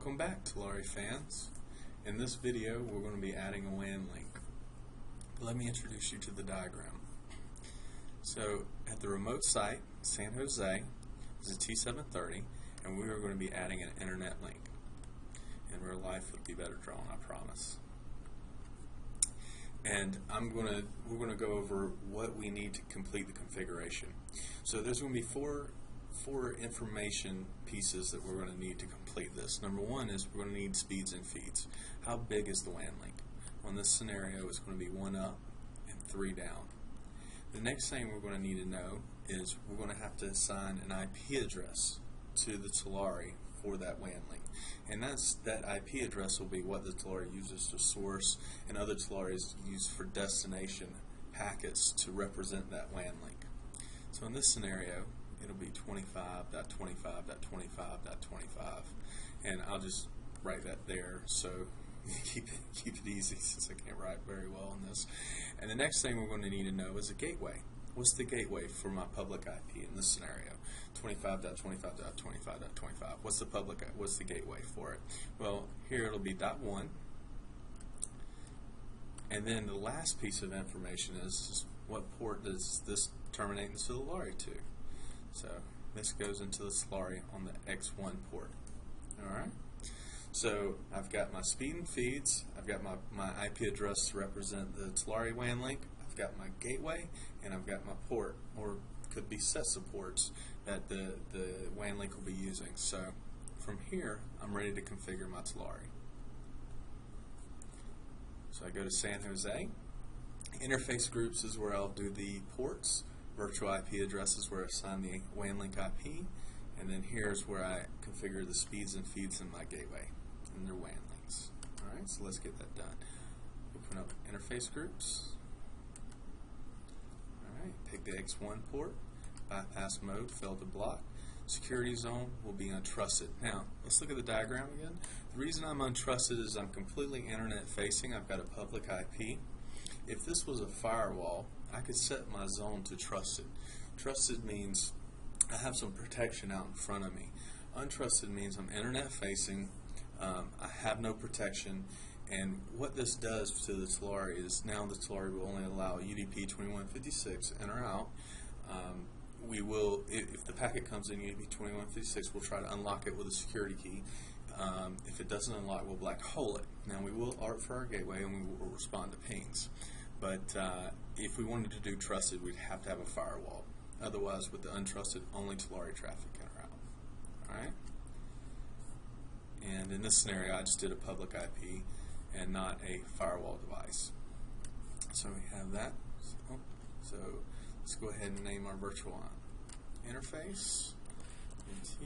Welcome back, Tulare fans. In this video, we're going to be adding a WAN link. Let me introduce you to the diagram. So, at the remote site, San Jose, is a T730, and we are going to be adding an internet link. In real life, it would be better drawn, I promise. And we're going to go over what we need to complete the configuration. So there's going to be four information pieces that we're going to need to complete this. Number one is we're going to need speeds and feeds. How big is the WAN link? On this scenario, it's going to be 1 up and 3 down. The next thing we're going to need to know is we're going to have to assign an IP address to the Tulare for that WAN link. And that IP address will be what the Tulare uses to source, and other Tulares use for destination packets to represent that WAN link. So in this scenario, it'll be 25.25.25.25, and I'll just write that there so keep it easy since I can't write very well on this. And the next thing we're going to need to know is a gateway. What's the gateway for my public IP in this scenario? 25.25.25.25. What's the gateway for it? Well, here it'll be .1, and then the last piece of information is what port does this terminate into the Tulare to? So this goes into the Tulare on the X1 port. Alright? So I've got my speed and feeds, I've got my IP address to represent the Tulare WAN link, I've got my gateway, and I've got my port, or could be sets of ports that the WAN link will be using. So from here, I'm ready to configure my Tulare. So I go to San Jose. Interface groups is where I'll do the ports. Virtual IP address is where I assign the WAN link IP. And then here's where I configure the speeds and feeds in my gateway and their WAN links. Alright, so let's get that done. Open up interface groups. Alright, pick the X1 port. Bypass mode, failed to block. Security zone will be untrusted. Now, let's look at the diagram again. The reason I'm untrusted is I'm completely internet facing. I've got a public IP. If this was a firewall, I could set my zone to trusted. Trusted means I have some protection out in front of me. Untrusted means I'm internet facing, I have no protection, and what this does to the Tulare is now the Tulare will only allow UDP 2156 in or out. We will, if the packet comes in UDP 2156, we'll try to unlock it with a security key. If it doesn't unlock, we'll black hole it. Now we will ARP for our gateway and we will respond to pings. But if we wanted to do trusted, we'd have to have a firewall. Otherwise, with the untrusted, only Tulare traffic in or out. Alright? And in this scenario, I just did a public IP and not a firewall device. So we have that. So let's go ahead and name our virtual interface. NT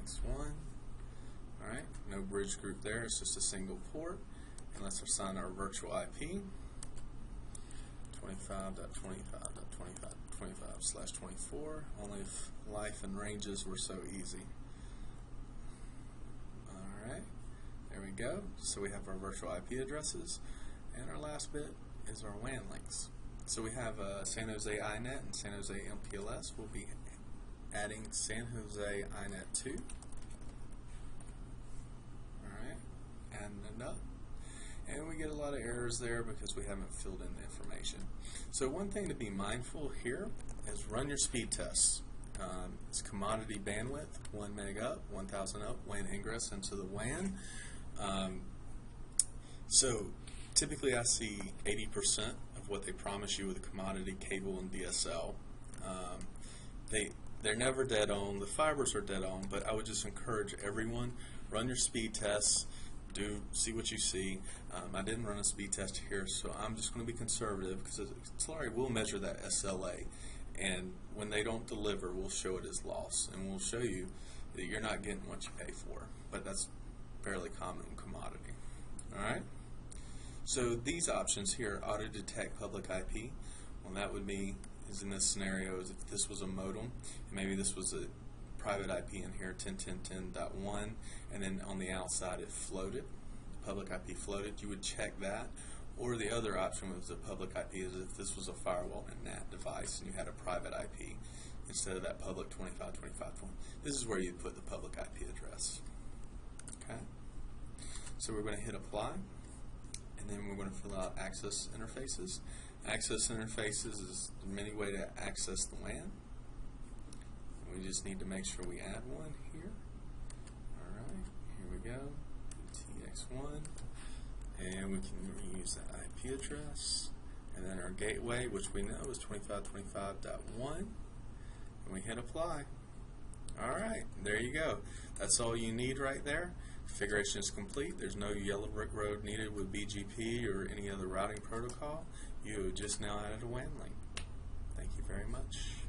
X1. Alright, no bridge group there, it's just a single port. And let's assign our virtual IP. 25.25.25.25/24. Only if life and ranges were so easy. Alright, there we go. So we have our virtual IP addresses, and our last bit is our WAN links. So we have San Jose INET and San Jose MPLS. We'll be adding San Jose INET 2. Alright, adding it up. And we get a lot of errors there because we haven't filled in the information. So one thing to be mindful here is run your speed tests. It's commodity bandwidth, 1 meg up, 1000 up, WAN ingress into the WAN. So typically I see 80% of what they promise you with a commodity cable and DSL. They're never dead on. The fibers are dead on, but I would just encourage everyone, run your speed tests. See what you see. I didn't run a speed test here, so I'm just going to be conservative because Tulare will measure that SLA, and when they don't deliver, we'll show it as loss, and we'll show you that you're not getting what you pay for. But that's fairly common in commodity. All right. So these options here, auto detect public IP. Well, that would be in this scenario is if this was a modem, and maybe this was a private IP in here, 10.10.10.1, and then on the outside it floated, the public IP floated, you would check that. Or the other option with the public IP is if this was a firewall and NAT device and you had a private IP instead of that public 25.25.20. This is where you put the public IP address. Okay. So we're going to hit apply, and then we're going to fill out access interfaces. Access interfaces is many ways to access the WAN. We just need to make sure we add one here. Alright, here we go. TX1. And we can reuse that IP address. And then our gateway, which we know is 2525.1. And we hit apply. Alright, there you go. That's all you need right there. Configuration is complete. There's no yellow brick road needed with BGP or any other routing protocol. You have just now added a WAN link. Thank you very much.